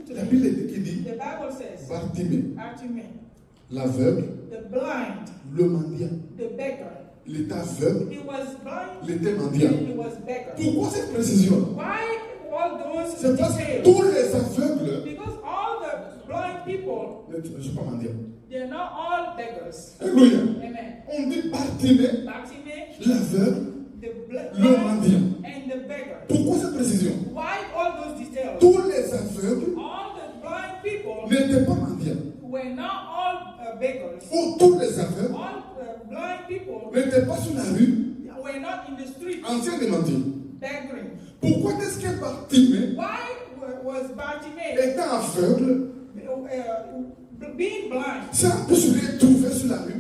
to La me. Bible qui dit The Bible says, Bartimée, Bartimaeus, l'aveugle, the blind, le mendiant. the beggar. Il était aveugle, He was blind il était mendiant. and he was beggar. Pourquoi cette précision? Why all those C'est parce que details? tous les aveugles Because all the blind people, ne sont pas mendiants. they're not all beggars. Alléluia. Amen. On dit Bartimée, Bartimaeus, l'aveugle, the le blind mendiant. and the beggar. Pourquoi cette précision? Why all those details? Tous les aveugles All the blind people n'étaient pas mendiants. were not all beggars. Ou tous les aveugles All blind people n'étaient pas sur la rue were not in the street en train de mentir. begging. Pourquoi est-ce que Bartimée, Why was Bartimaeus étant aveugle, being blind, s'est un peu retrouvé sur la rue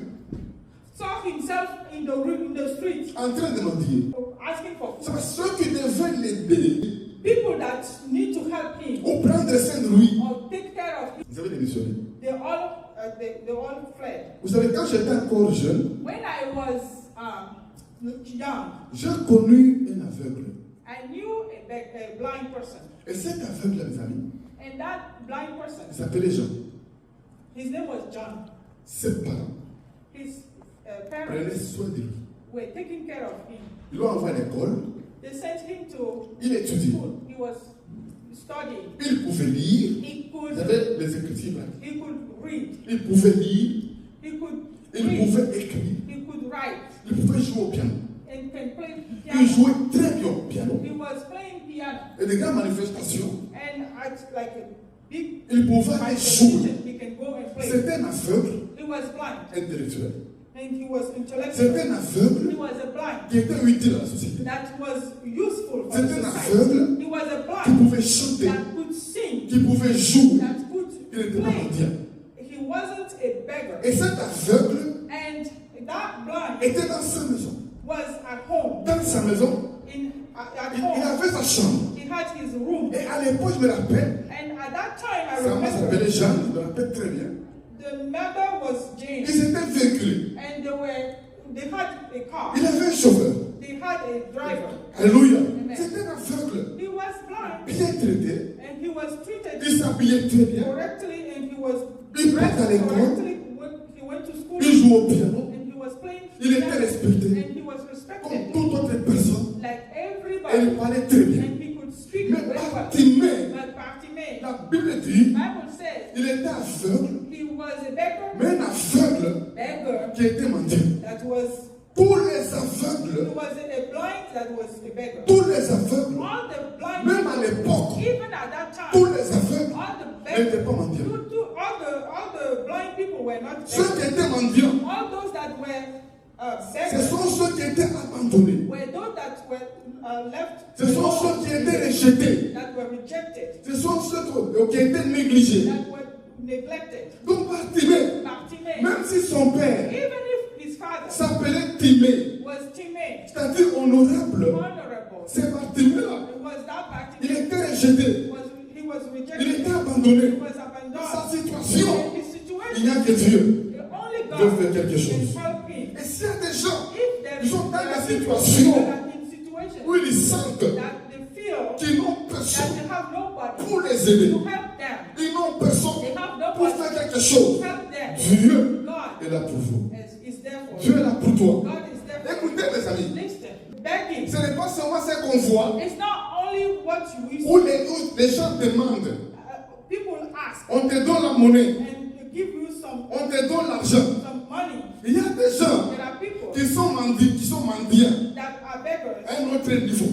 saw himself in the street en train de mentir? asking for C'est food? parce que ceux qui devaient l'aider People that need to help him ou prendre soin de lui, or take care of him, vous avez démissionné. they all fled. Vous savez, quand j'étais encore jeune, When I was young, j'ai connu un aveugle. I knew a blind person, Et cet aveugle, mes amis, and that blind person, il s'appelait Jean. his name was John. Ses parents His prenaient parents soin de lui. were taking care of him. Ils l'ont envoyé à l'école, They sent him to il étudiait. school. He was studying. Il pouvait lire, He vous could savez, les écritures là. he could read. Il pouvait lire, He could il read. pouvait écrire, He could write il pouvait jouer au piano. and can play Il piano. jouait très bien au piano. He was playing piano, Et des grandes manifestations, and at like a big il pouvait aller jouer. manifestation, he can go and play. C'était un aveugle He was blind intellectuel. and he was C'était intellectual. un aveugle He was a blind qui était utile à la société. that was useful for C'était the un society. aveugle He was a qui blind pouvait chanter, that could sing, qui pouvait jouer. that could Il n'était pas play. mendiant. He wasn't a beggar. Et cet aveugle And that blind était dans sa maison. was at home. Dans sa maison, At il home, avait sa chambre. he had his room. Et à l'époque, je me rappelle, And at that time, I sa mère remember s'appelait Jeanne, je me rappelle très bien. the mother was Jane, Ils étaient véhiculés. and they had a car. Il avait un chauffeur. They had a driver. Alléluia. Amen. C'était un aveugle. He was blind, Bien traité. and he was treated Il s'habillait très bien. correctly, and he was Il dressed partait à l'école. correctly when he went to school, Il jouait au piano. and he was playing Il était piano, respecté. and he was Comme respected toute autre personne. like Et everybody, il parlait très bien. and he could speak Mais very well. Bartimée, But Bartimaeus, la Bible dit, Bible says il était aveugle, he was a beggar, mais un aveugle qui était mendiant. that was Tous les he aveugles, was a blind that was a beggar. tous les aveugles, All the blind même à l'époque, even at that time, tous les aveugles all the n'étaient beggars, pas mendiants. all the blind people were not Ceux beggars. qui étaient mendiants, All those that were ce beggars sont ceux qui étaient abandonnés. were those that were left Ce sont alone, ceux qui étaient rejetés. that were rejected, Ce sont ceux qui étaient négligés. that were neglected. Donc Bartimée, Bartimaeus, même si son père even if his father s'appelait Timée, was timid, c'est-à-dire honorable, honorable, c'est Bartimée-là. it was that Il Bartimaeus, était rejeté. he was Il rejected, était abandonné. he was Dans sa abandoned. situation, In his il n'y situation, a que Dieu the only peut God faire quelque chose. can help him. Et s'il y a des gens If there qui sont dans la people situation that are in situation où ils sentent that they feel qu'ils n'ont that personne they have nobody pour les aider, to help them, ils n'ont personne they have pour nobody faire quelque to chose, help them, Dieu God est là pour vous. is there for Dieu est you. là pour toi. God is there for Écoutez, mes amis, you. Listen, begging. ce n'est pas seulement ce qu'on voit It's not only what you où see. où les gens demandent, People ask on te donne la monnaie, and give you some on te donne l'argent. money. Il y a des gens There are people qui sont mendiants that are beggars à un autre niveau.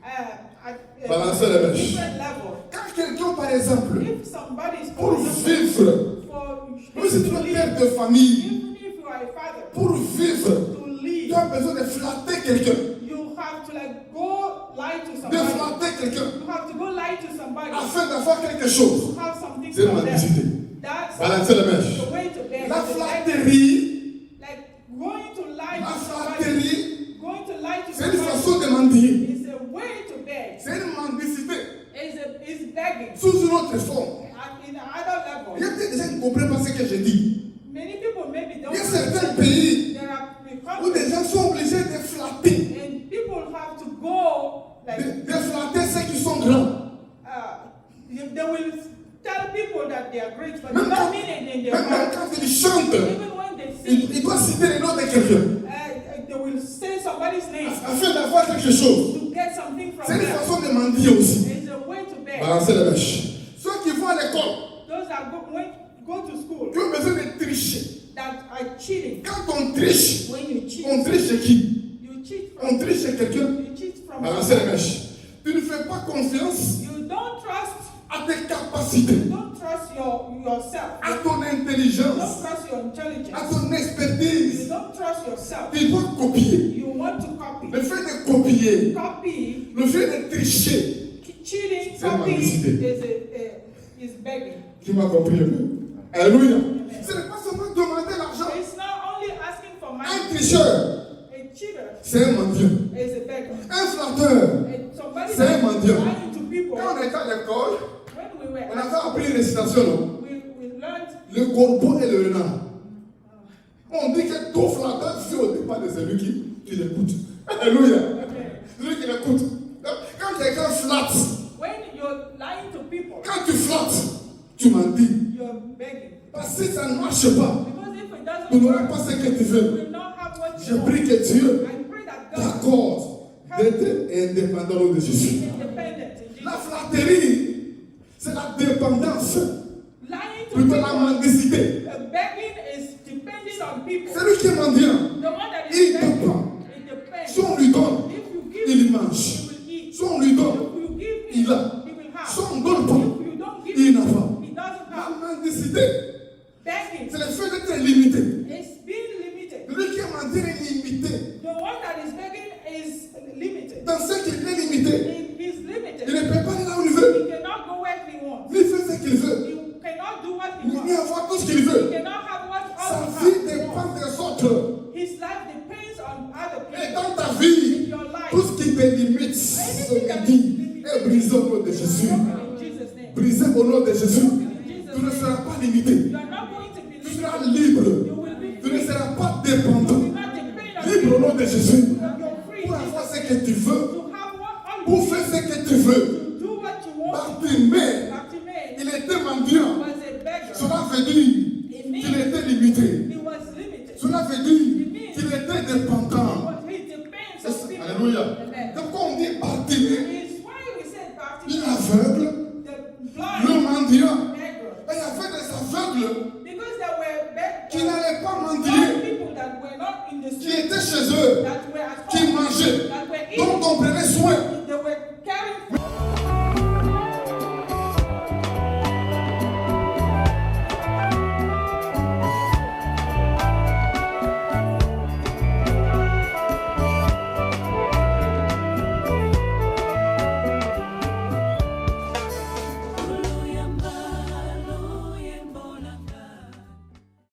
at Balancer les mèches. different level. Quand quelqu'un, par exemple, If somebody is pour vivre, for même si tu es to un live, père de famille, even if you are a father, pour vivre, to tu live, as besoin de flatter quelqu'un. you have to like go lie to De somebody. flatter quelqu'un You have to go lie to somebody afin d'avoir quelque chose. to have something C'est la from mendicité. them. That's Balancer les mèches. the way to beg. La It's like flatterie, going to lie la to somebody. flatterie, Going to lie to c'est une somebody façon de mendier. is a way to beg. C'est une mendicité Is begging sous une autre forme. in another Il y a level. peut-être des gens qui ne comprennent pas ce que je dis. Many people maybe don't Il y a certains understand. pays There are où des countries gens sont obligés de flatter, and people have to go like de flatter ceux qui sont grands. they will tell tell people that they are great, but Même they quand, don't mean it in their même heart. quand il chante, Even when they sing, il doit citer le nom de quelqu'un they will say somebody's name afin d'avoir quelque chose. to get something from C'est une them. façon de mendier aussi. It's a way to beg. Balancer les mèches. Ceux qui vont à l'école, Those that go to school, qui ont besoin de tricher. that are cheating. Quand on triche, When you cheat, on triche chez qui? you cheat On from triche chez quelqu'un. you cheat from Balancer les mèches. Tu ne fais pas confiance You don't trust. à tes capacités, You don't trust yourself. à ton You don't intelligence, trust your à intelligence. ton You expertise. don't trust yourself. Tu dois copier. You want to copy. Le fait de copier, Copy, le fait de tricher, cheating, C'est copying mendicité. is begging. tu m'as compris un peu. Alléluia. Ce n'est pas seulement demander l'argent. It's not only asking for Un money. tricheur, A cheater c'est un mendiant. is a beggar. Un flatteur, And somebody C'est un that mendiant. is lying to people. quand on était à l'école, When we were on avait appris une récitation, non? we learned Le corbeau et le renard. On dit que tout flatteur, c'est au départ de celui qui l'écoute. Alléluia. Celui qui l'écoute. Quand quelqu'un flatte, when you're lying to people, quand tu flattes, tu m'en dis. you're begging. Parce que si ça ne marche pas, Because if it doesn't tu n'auras work, pas ce que tu you veux. will not have what Je you want. prie que Dieu I pray that God t'accorde d'être indépendant de Jésus. is independent in La Jesus. flatterie, c'est la dépendance, Lying to plutôt la people, mendicité. begging is depending on people. Celui qui est mendiant, The one that il is ne begging, peut pas. it depends. Si on lui donne, If you give, il he mange. will eat. Si on lui donne, If you give il him, a. he will Si have. on ne donne pas, If you don't give il him, n'a pas. he doesn't La have. mendicité, Begging c'est le fait d'être limité. is being limited. Celui qui est mendiant est limité. The one that is begging is limited. Dans ce qu'il est limité, He's il limited. ne peut pas aller là où il veut. He cannot go where he wants. Il fait ce qu'il veut. He cannot do what he Il peut wants. avoir tout ce qu'il He veut. cannot have what Sa others vie have. dépend des autres. His life depends on other Et people. dans ta In vie, your life, tout ce qui te limite, ce midi, est brisé au nom de Jésus. in Jesus' name. Brisé au nom de Jésus. Tu ne seras pas limité. You are not going to be Tu limited. seras libre. You will be Tu ne free. seras pas dépendant. You will not depend on Libre au nom de Jésus. You're free. Pour avoir Jesus. ce que tu veux. To have what all Pour you faire ce que tu veux. do what you want. Bartimée, Bartimaeus il était mendiant. was a beggar. Cela veut dire